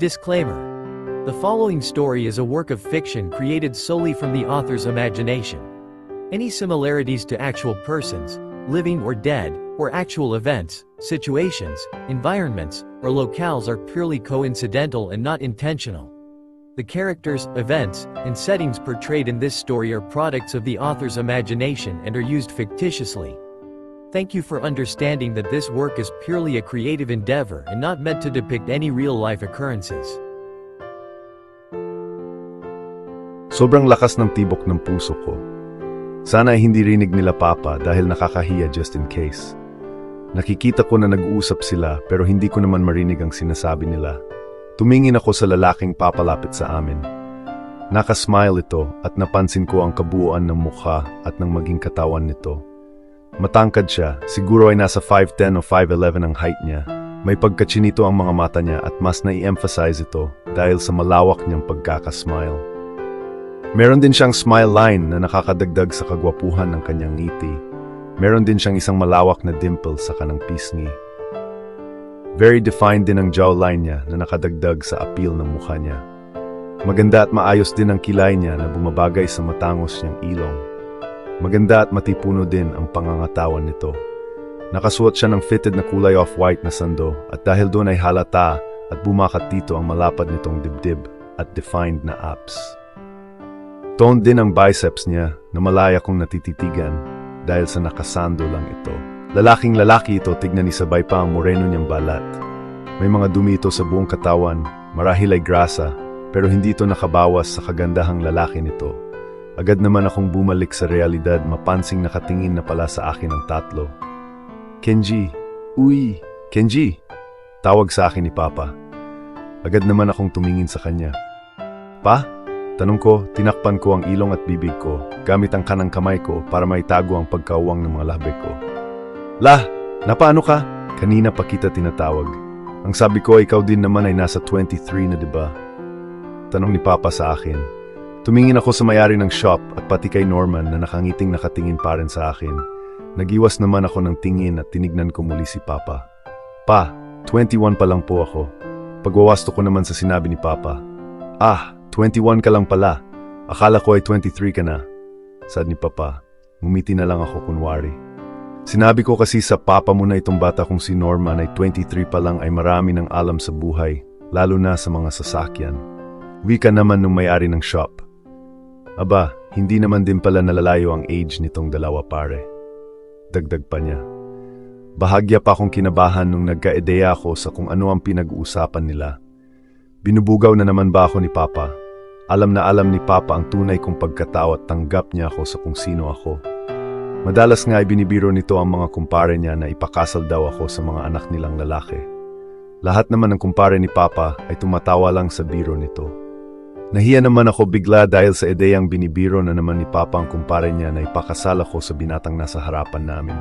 Disclaimer. The following story is a work of fiction created solely from the author's imagination. Any similarities to actual persons, living or dead, or actual events, situations, environments, or locales are purely coincidental and not intentional. The characters, events, and settings portrayed in this story are products of the author's imagination and are used fictitiously. Thank you for understanding that this work is purely a creative endeavor and not meant to depict any real-life occurrences. Sobrang lakas ng tibok ng puso ko. Sana ay hindi rinig nila Papa dahil nakakahiya just in case. Nakikita ko na nag-uusap sila pero hindi ko naman marinig ang sinasabi nila. Tumingin ako sa lalaking papalapit sa amin. Nakasmile ito at napansin ko ang kabuuan ng mukha at ng maging katawan nito. Matangkad siya, siguro ay nasa 5'10 o 5'11 ang height niya. May pagkachinito ang mga mata niya at mas nai-emphasize ito dahil sa malawak niyang pagkakasmile. Meron din siyang smile line na nakakadagdag sa kagwapuhan ng kanyang ngiti. Meron din siyang isang malawak na dimple sa kanang pisngi. Very defined din ang jawline niya na nakadagdag sa appeal ng mukha niya. Maganda at maayos din ang kilay niya na bumabagay sa matangos niyang ilong. Maganda at matipuno din ang pangangatawan nito. Nakasuot siya ng fitted na kulay off-white na sando at dahil doon ay halata at bumakat dito ang malapad nitong dibdib at defined na abs. Toned din ang biceps niya na malaya kong natititigan dahil sa nakasando lang ito. Lalaking lalaki ito, tignan isabay pa ang moreno niyang balat. May mga dumi ito sa buong katawan, marahil ay grasa, pero hindi ito nakabawas sa kagandahang lalaki nito. Agad naman akong bumalik sa realidad, mapansing nakatingin na pala sa akin ang tatlo. Kenji, uy, Kenji, tawag sa akin ni Papa. Agad naman akong tumingin sa kanya. Pa? Tanong ko, tinakpan ko ang ilong at bibig ko, gamit ang kanang kamay ko para maitago ang pagkauwang ng mga lahbek ko. Lah, napaano ka? Kanina pa kita tinatawag. Ang sabi ko, ikaw din naman ay nasa 23 na diba? Tanong ni Papa sa akin. Tumingin ako sa may-ari ng shop at pati kay Norman na nakangiting nakatingin pa rin sa akin. Nagiwas naman ako ng tingin at tinignan ko muli si Papa. Pa, 21 pa lang po ako. Pagwawasto ko naman sa sinabi ni Papa. Ah, 21 ka lang pala. Akala ko ay 23 ka na. Sad ni Papa. Ngumiti na lang ako kunwari. Sinabi ko kasi sa Papa mo na itong bata kong si Norman ay 23 pa lang ay marami ng alam sa buhay, lalo na sa mga sasakyan. Wika naman nung may-ari ng shop. Aba, hindi naman din pala nalalayo ang age nitong dalawa pare. Dagdag pa niya. Bahagya pa akong kinabahan nung nagka-ideya ako sa kung ano ang pinag-uusapan nila. Binubugaw na naman ba ako ni Papa? Alam na alam ni Papa ang tunay kong pagkatao at tanggap niya ako sa kung sino ako. Madalas nga ay binibiro nito ang mga kumpare niya na ipakasal daw ako sa mga anak nilang lalaki. Lahat naman ng kumpare ni Papa ay tumatawa lang sa biro nito. Nahiya naman ako bigla dahil sa ideyang binibiro na naman ni Papa ang kumpare niya na ipakasal ako sa binatang nasa harapan namin.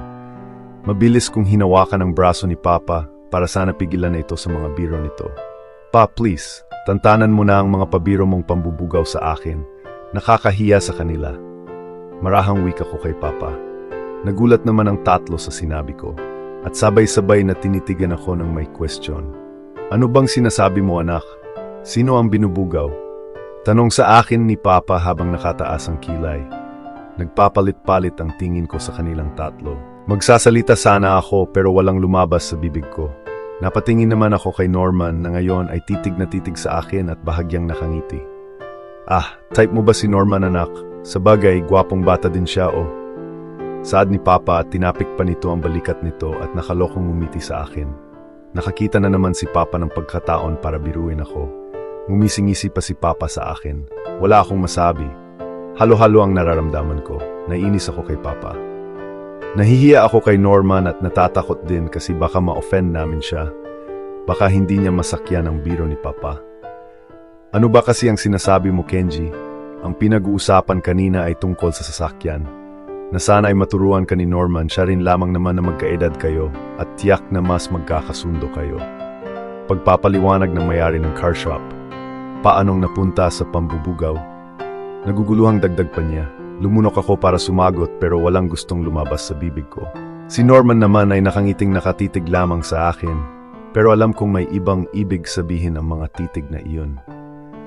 Mabilis kong hinawakan ang braso ni Papa para sana pigilan na ito sa mga biro nito. Pa, please, tantanan mo na ang mga pabiro mong pambubugaw sa akin. Nakakahiya sa kanila. Marahang wika ko kay Papa. Nagulat naman ang tatlo sa sinabi ko at sabay-sabay na tinitigan ako ng may question. Ano bang sinasabi mo anak? Sino ang binubugaw? Tanong sa akin ni Papa habang nakataas ang kilay. Nagpapalit-palit ang tingin ko sa kanilang tatlo. Magsasalita sana ako pero walang lumabas sa bibig ko. Napatingin naman ako kay Norman na ngayon ay titig na titig sa akin at bahagyang nakangiti. Ah, type mo ba si Norman anak? Sabagay, gwapong bata din siya oh. Saad ni Papa at tinapik pa nito ang balikat nito at nakalokong ngumiti sa akin. Nakakita na naman si Papa ng pagkataon para biruin ako. Ngumising-ngisi pa si Papa sa akin. Wala akong masabi. Halo-halo ang nararamdaman ko. Naiinis ako kay Papa. Nahihiya ako kay Norman at natatakot din kasi baka ma-offend namin siya. Baka hindi niya masakyan ang biro ni Papa. Ano ba kasi ang sinasabi mo, Kenji? Ang pinag-uusapan kanina ay tungkol sa sasakyan. Na sana ay maturuan ka ni Norman, siya rin lamang naman na magkaedad kayo at tiyak na mas magkakasundo kayo. Pagpapaliwanag ng may-ari ng car shop. Paanong napunta sa pambubugaw? Naguguluhang dagdag pa niya. Lumunok ako para sumagot pero walang gustong lumabas sa bibig ko. Si Norman naman ay nakangiting nakatitig lamang sa akin. Pero alam kong may ibang ibig sabihin ang mga titig na iyon.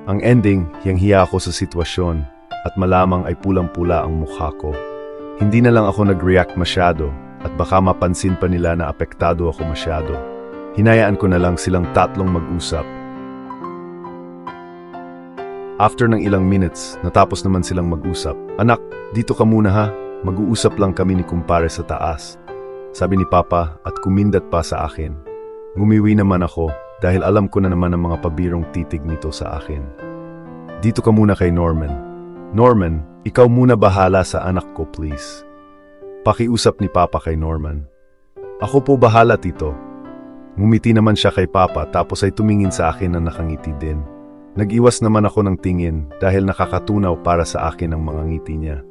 Ang ending, hiyang-hiya ako sa sitwasyon at malamang ay pulang-pula ang mukha ko. Hindi na lang ako nag-react masyado at baka mapansin pa nila na apektado ako masyado. Hinayaan ko na lang silang tatlong mag-usap. After ng ilang minutes, natapos naman silang mag-usap. Anak, dito ka muna ha. Mag-uusap lang kami ni kumpare sa taas. Sabi ni Papa at kumindat pa sa akin. Ngumiwi naman ako dahil alam ko na naman ang mga pabirong titig nito sa akin. Dito ka muna kay Norman. Norman, ikaw muna bahala sa anak ko please. Pakiusap ni Papa kay Norman. Ako po bahala tito. Ngumiti naman siya kay Papa tapos ay tumingin sa akin na nakangiti din. Nag-iwas naman ako ng tingin dahil nakakatunaw para sa akin ang mga ngiti niya.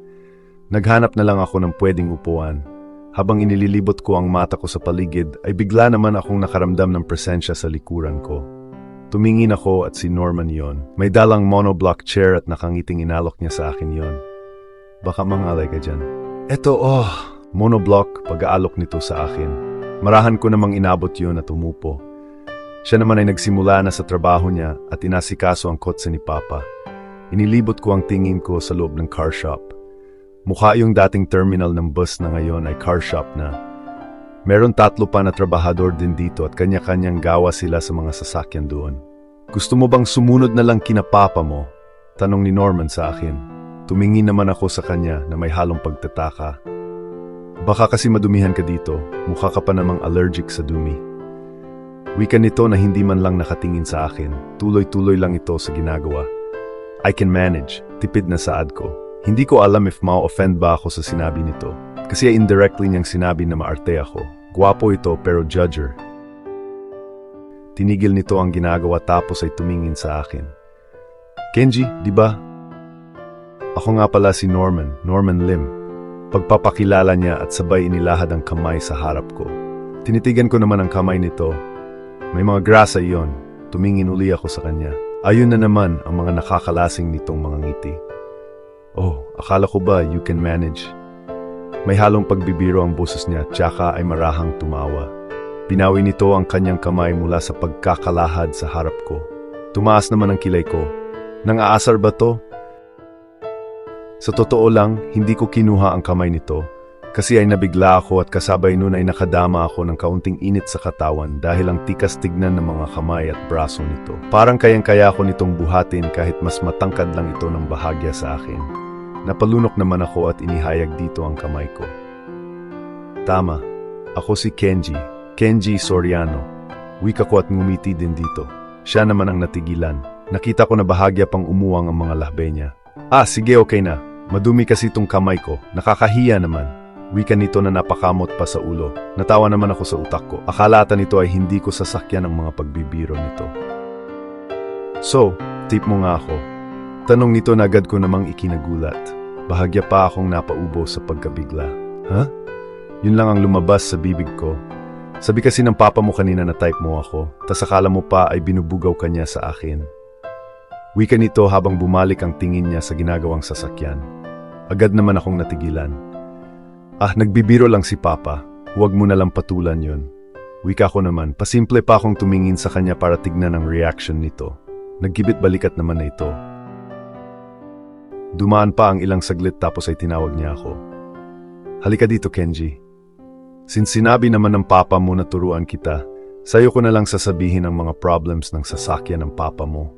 Naghanap na lang ako ng pwedeng upuan. Habang inililibot ko ang mata ko sa paligid, ay bigla naman akong nakaramdam ng presensya sa likuran ko. Tumingin ako at si Norman yon. May dalang monoblock chair at nakangiting inalok niya sa akin yon. Baka mangalay ka dyan. Eto, monoblock, pag-aalok nito sa akin. Marahan ko namang inabot yon at umupo. Siya naman ay nagsimula na sa trabaho niya at inasikaso ang kotse ni Papa. Inilibot ko ang tingin ko sa loob ng car shop. Mukha yung dating terminal ng bus na ngayon ay car shop na. Meron 3 pa na trabahador din dito at kanya-kanyang gawa sila sa mga sasakyan doon. Gusto mo bang sumunod na lang kina Papa mo? Tanong ni Norman sa akin. Tumingin naman ako sa kanya na may halong pagtataka. Baka kasi madumihan ka dito, mukha ka pa namang allergic sa dumi. Wika nito na hindi man lang nakatingin sa akin, tuloy-tuloy lang ito sa ginagawa. I can manage, tipid na saad ko. Hindi ko alam if ma-offend ba ako sa sinabi nito. Kasi indirectly niyang sinabi na maarte ako. Gwapo ito pero judger. Tinigil nito ang ginagawa tapos ay tumingin sa akin. Kenji, di ba? Ako nga pala si Norman Lim. Pagpapakilala niya at sabay inilahad ang kamay sa harap ko. Tinitigan ko naman ang kamay nito. May mga grasa iyon. Tumingin uli ako sa kanya. Ayun na naman ang mga nakakalasing nitong mga ngiti. Oh, akala ko ba you can manage? May halong pagbibiro ang boses niya, tsaka ay marahang tumawa. Binawi nito ang kanyang kamay mula sa pagkakalahad sa harap ko. Tumaas naman ang kilay ko. Nang aasar ba to? Sa totoo lang, hindi ko kinuha ang kamay nito. Kasi ay nabigla ako at kasabay nun ay nakadama ako ng kaunting init sa katawan dahil ang tikas tignan ng mga kamay at braso nito. Parang kayang-kaya ako nitong buhatin kahit mas matangkad lang ito ng bahagya sa akin. Napalunok naman ako at inihayag dito ang kamay ko. Tama, ako si Kenji Soriano. Wika ko at ngumiti din dito. Siya naman ang natigilan. Nakita ko na bahagya pang umuwang ang mga lahbe niya. Sige okay na. Madumi kasi itong kamay ko. Nakakahiya naman. Wika nito na napakamot pa sa ulo. Natawa naman ako sa utak ko. Akala ata nito ay hindi ko sasakyan ang mga pagbibiro nito. So, tip mo nga ako. Tanong nito na agad ko namang ikinagulat. Bahagya pa akong napaubo sa pagkabigla. Yun lang ang lumabas sa bibig ko. Sabi kasi ng papa mo kanina na type mo ako, tas akala mo pa ay binubugaw ka niya sa akin. Wika nito habang bumalik ang tingin niya sa ginagawang sasakyan. Agad naman akong natigilan. Nagbibiro lang si Papa. Huwag mo na lang patulan yun. Wika ko naman, pasimple pa akong tumingin sa kanya para tignan ang reaction nito. Nagkibit balikat naman na ito. Dumaan pa ang ilang saglit tapos ay tinawag niya ako. Halika dito, Kenji. Since sinabi naman ng Papa mo na turuan kita, sayo ko na lang sasabihin ang mga problems ng sasakyan ng Papa mo.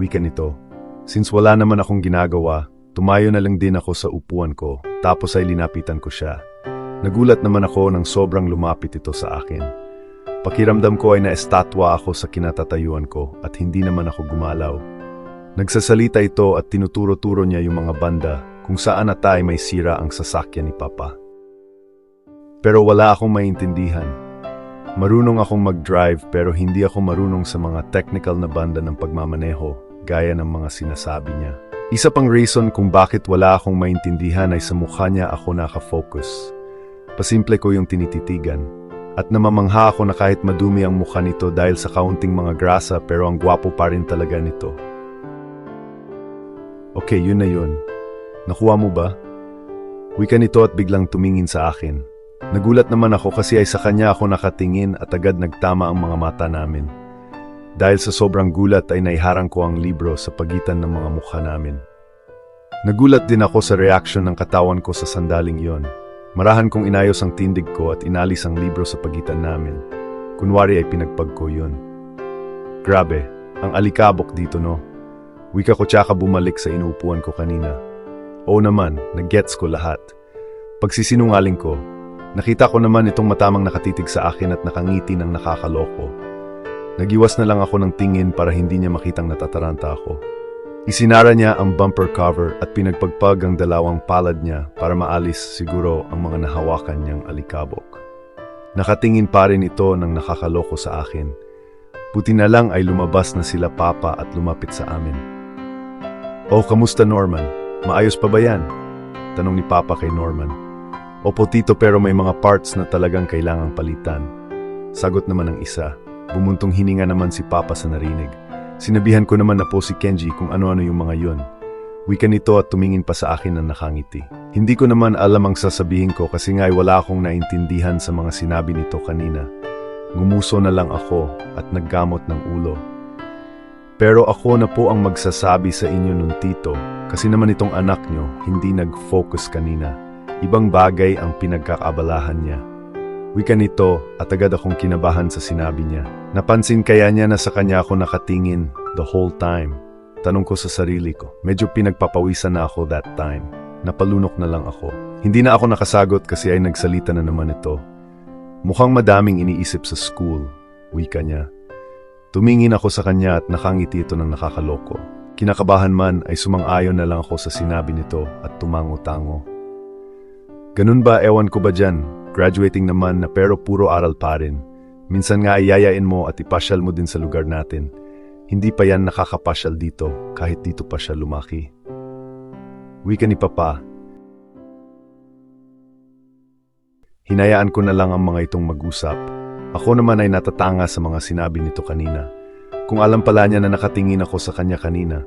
Wika nito. Since wala naman akong ginagawa, tumayo na lang din ako sa upuan ko, tapos ay linapitan ko siya. Nagulat naman ako nang sobrang lumapit ito sa akin. Pakiramdam ko ay naestatwa ako sa kinatatayuan ko at hindi naman ako gumalaw. Nagsasalita ito at tinuturo-turo niya yung mga banda kung saan atay may sira ang sasakyan ni Papa. Pero wala akong maintindihan. Marunong akong mag-drive pero hindi ako marunong sa mga technical na banda ng pagmamaneho gaya ng mga sinasabi niya. Isa pang reason kung bakit wala akong maintindihan ay sa mukha niya ako nakafocus. Pasimple ko yung tinititigan. At namamangha ako na kahit madumi ang mukha nito dahil sa kaunting mga grasa pero ang gwapo pa rin talaga nito. Okay, yun na yun. Nakuha mo ba? Wika nito at biglang tumingin sa akin. Nagulat naman ako kasi ay sa kanya ako nakatingin at agad nagtama ang mga mata namin. Dahil sa sobrang gulat ay naiharang ko ang libro sa pagitan ng mga mukha namin. Nagulat din ako sa reaksyon ng katawan ko sa sandaling iyon. Marahan kong inayos ang tindig ko at inalis ang libro sa pagitan namin. Kunwari ay pinagpag ko yun. Grabe, ang alikabok dito no. Wika ko tsaka bumalik sa inuupuan ko kanina. Oo naman, nag-gets ko lahat. Pagsisinungaling ko, nakita ko naman itong matamang nakatitig sa akin at nakangiti ng nakakaloko. Nagiwas na lang ako ng tingin para hindi niya makitang natataranta ako. Isinara niya ang bumper cover at pinagpagpag ang dalawang palad niya para maalis siguro ang mga nahawakan niyang alikabok. Nakatingin pa rin ito ng nakakaloko sa akin. Buti na lang ay lumabas na sila Papa at lumapit sa amin. "Oh, kamusta Norman? Maayos pa ba yan?" Tanong ni Papa kay Norman. "Opo tito, pero may mga parts na talagang kailangang palitan." Sagot naman ng isa. Bumuntong hininga naman si Papa sa narinig. Sinabihan ko naman na po si Kenji kung ano-ano yung mga yun. Wika nito at tumingin pa sa akin na nakangiti. Hindi ko naman alam ang sasabihin ko kasi nga ay wala akong naintindihan sa mga sinabi nito kanina. Ngumuso na lang ako at naggamot ng ulo. Pero ako na po ang magsasabi sa inyo nun tito, kasi naman itong anak nyo hindi nag-focus kanina. Ibang bagay ang pinagkakaabalahan niya. Wika nito at agad akong kinabahan sa sinabi niya. Napansin kaya niya na sa kanya ako nakatingin the whole time? Tanong ko sa sarili ko. Medyo pinagpapawisan na ako that time. Napalunok na lang ako. Hindi na ako nakasagot kasi ay nagsalita na naman ito. Mukhang madaming iniisip sa school, wika niya. Tumingin ako sa kanya at nakangiti ito ng nakakaloko. Kinakabahan man ay sumang-ayon na lang ako sa sinabi nito at tumango-tango. Ganun ba, ewan ko ba dyan? Graduating naman na pero puro aral pa rin. Minsan nga ayayain mo at ipasyal mo din sa lugar natin. Hindi pa yan nakakapasyal dito kahit dito pa siya lumaki. Wika ni Papa. Hinayaan ko na lang ang mga itong mag-usap. Ako naman ay natatanga sa mga sinabi nito kanina. Kung alam pala niya na nakatingin ako sa kanya kanina,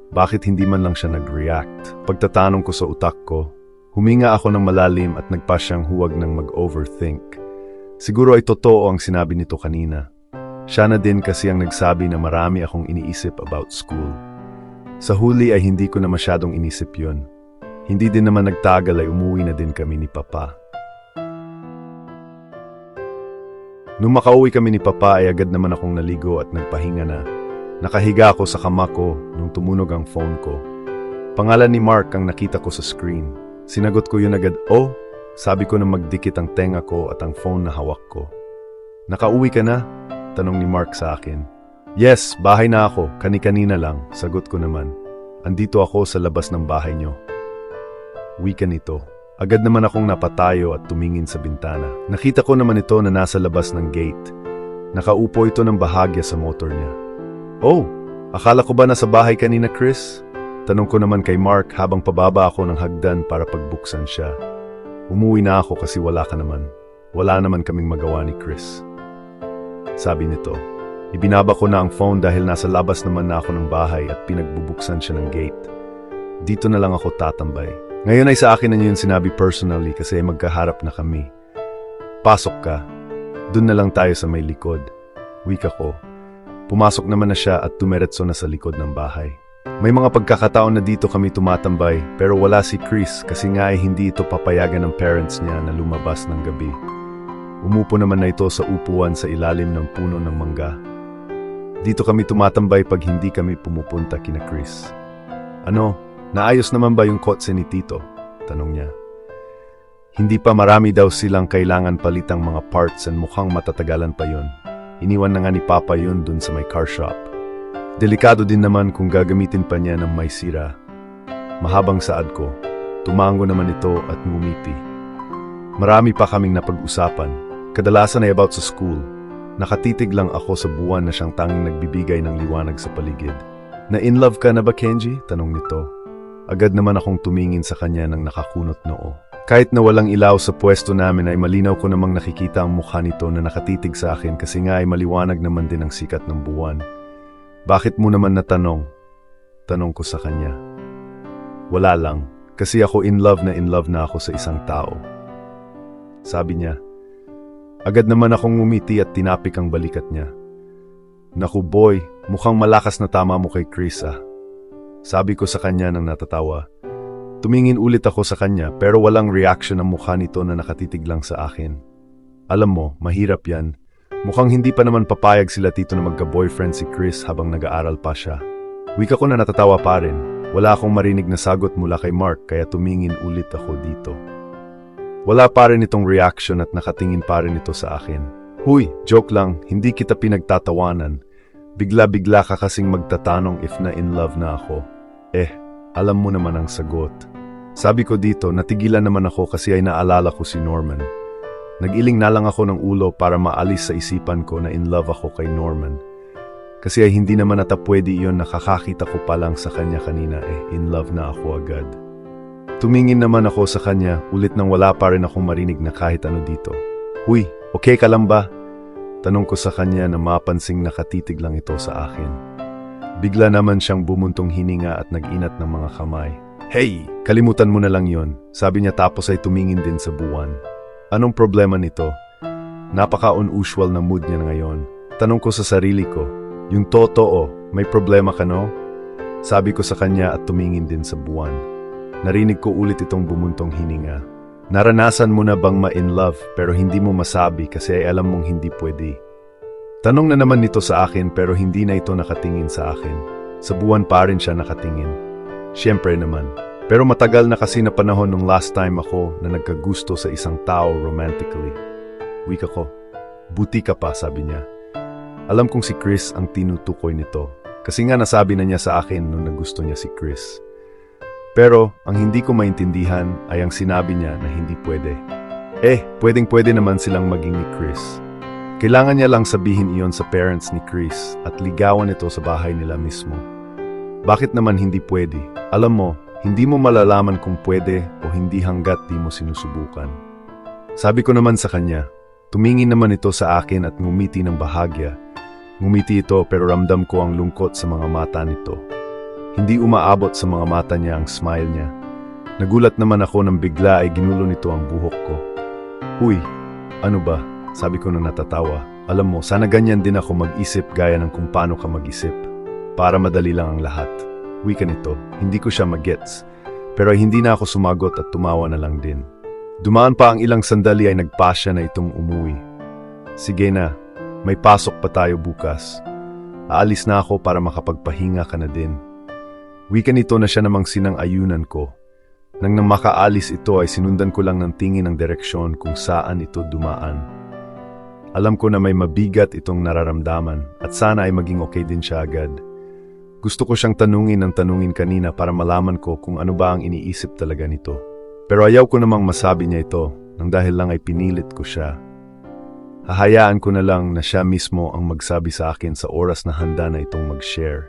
bakit hindi man lang siya nag-react? Pagtatanong ko sa utak ko, huminga ako ng malalim at nagpa siyang huwag ng mag-overthink. Siguro ay totoo ang sinabi nito kanina. Siya na din kasi ang nagsabi na marami akong iniisip about school. Sa huli ay hindi ko na masyadong inisip yun. Hindi din naman nagtagal ay umuwi na din kami ni Papa. Nung makauwi kami ni Papa ay agad naman akong naligo at nagpahinga na. Nakahiga ako sa kama ko nung tumunog ang phone ko. Pangalan ni Mark ang nakita ko sa screen. Sinagot ko yun agad, "Oh," sabi ko na magdikit ang tenga ko at ang phone na hawak ko. "Nakauwi ka na?" Tanong ni Mark sa akin. "Yes, bahay na ako, kani-kanina lang," sagot ko naman. "Andito ako sa labas ng bahay nyo." Wika nito. Agad naman akong napatayo at tumingin sa bintana. Nakita ko naman ito na nasa labas ng gate. Nakaupo ito ng bahagya sa motor niya. "Oh, akala ko ba nasa bahay kanina, Chris?" Tanong ko naman kay Mark habang pababa ako ng hagdan para pagbuksan siya. "Umuwi na ako kasi wala ka naman. Wala naman kaming magawa ni Chris." Sabi nito. Ibinaba ko na ang phone dahil nasa labas naman na ako ng bahay at pinagbubuksan siya ng gate. Dito na lang ako tatambay. Ngayon ay sa akin na niya yung sinabi personally kasi magkaharap na kami. "Pasok ka. Dun na lang tayo sa may likod." Wika ko. Pumasok naman na siya at tumiretso na sa likod ng bahay. May mga pagkakataon na dito kami tumatambay pero wala si Chris kasi nga ay hindi ito papayagan ng parents niya na lumabas ng gabi. Umupo naman na ito sa upuan sa ilalim ng puno ng mangga. Dito kami tumatambay pag hindi kami pumupunta kina Chris. "Ano, naayos naman ba yung kotse ni Tito?" Tanong niya. Hindi pa, marami daw silang kailangan palitang mga parts and mukhang matatagalan pa yun. Iniwan na nga ni Papa yun dun sa may car shop. Delikado din naman kung gagamitin pa niya ng may sira. Mahabang saad ko. Tumango naman ito at ngumiti. Marami pa kaming napag-usapan. Kadalasan ay about sa school. Nakatitig lang ako sa buwan na siyang tanging nagbibigay ng liwanag sa paligid. "Na-in love ka na ba, Kenji?" Tanong nito. Agad naman akong tumingin sa kanya ng nakakunot noo. Kahit na walang ilaw sa pwesto namin ay malinaw ko namang nakikita ang mukha nito na nakatitig sa akin kasi nga ay maliwanag naman din ang sikat ng buwan. "Bakit mo naman natanong?" Tanong ko sa kanya. "Wala lang, kasi ako in love na ako sa isang tao." sabi niya. Agad naman akong ngumiti at tinapik ang balikat niya. Naku boy, mukhang malakas na tama mo kay Chris ah. Sabi ko sa kanya nang natatawa. Tumingin ulit ako sa kanya pero walang reaction ang mukha nito na nakatitig lang sa akin. Alam mo, mahirap yan. Mukhang hindi pa naman papayag sila tito na magka-boyfriend si Chris habang nag-aaral pa siya. Wika ko na natatawa pa rin. Wala akong marinig na sagot mula kay Mark kaya tumingin ulit ako dito. Wala pa rin itong reaction at nakatingin pa rin ito sa akin. Huy, joke lang, hindi kita pinagtatawanan. Bigla-bigla ka kasing magtatanong if na in love na ako. Alam mo naman ang sagot. Sabi ko dito, natigilan naman ako kasi ay naalala ko si Norman. Nag-iling na lang ako ng ulo para maalis sa isipan ko na in love ako kay Norman. Kasi ay hindi naman ata pwede iyon, nakakakita ko pa lang sa kanya kanina in love na ako agad. Tumingin naman ako sa kanya, ulit nang wala pa rin akong marinig na kahit ano dito. Huy, okay ka lang ba? Tanong ko sa kanya na mapansing nakatitig lang ito sa akin. Bigla naman siyang bumuntong hininga at nag-inat ng mga kamay. Hey, kalimutan mo na lang yon, sabi niya tapos ay tumingin din sa buwan. Anong problema nito? Napaka-unusual na mood niya ngayon. Tanong ko sa sarili ko, yung totoo, may problema ka no? Sabi ko sa kanya at tumingin din sa buwan. Narinig ko ulit itong bumuntong hininga. Naranasan mo na bang ma-in love pero hindi mo masabi kasi ay alam mong hindi pwede? Tanong na naman nito sa akin pero hindi na ito nakatingin sa akin. Sa buwan pa rin siya nakatingin. Siyempre naman. Pero matagal na kasi na panahon nung last time ako na nagkagusto sa isang tao romantically. Wika ko, buti ka pa, sabi niya. Alam kong si Chris ang tinutukoy nito. Kasi nga nasabi na niya sa akin nung nagusto niya si Chris. Pero ang hindi ko maintindihan ay ang sinabi niya na hindi pwede. Pwedeng-pwede naman silang maging ni Chris. Kailangan niya lang sabihin iyon sa parents ni Chris at ligawan ito sa bahay nila mismo. Bakit naman hindi pwede? Alam mo, hindi mo malalaman kung pwede o hindi hanggat di mo sinusubukan. Sabi ko naman sa kanya, tumingin naman ito sa akin at ngumiti ng bahagya. Ngumiti ito pero ramdam ko ang lungkot sa mga mata nito. Hindi umaabot sa mga mata niya ang smile niya. Nagulat naman ako nang bigla ay ginulo nito ang buhok ko. Uy, ano ba? Sabi ko nang natatawa. Alam mo, sana ganyan din ako mag-isip gaya ng kung paano ka mag-isip. Para madali lang ang lahat. Wika nito, hindi ko siya mag-gets. Pero hindi na ako sumagot at tumawa na lang din. Dumaan pa ang ilang sandali ay nagpasya na itong umuwi. Sige na, may pasok pa tayo bukas. Aalis na ako para makapagpahinga ka na din. Wika nito na siya namang sinang-ayunan ko. Nang makaalis ito ay sinundan ko lang ng tingin ang direksyon kung saan ito dumaan. Alam ko na may mabigat itong nararamdaman at sana ay maging okay din siya agad. Gusto ko siyang tanungin ng tanungin kanina para malaman ko kung ano ba ang iniisip talaga nito. Pero ayaw ko namang masabi niya ito nang dahil lang ay pinilit ko siya. Hahayaan ko na lang na siya mismo ang magsabi sa akin sa oras na handa na itong mag-share.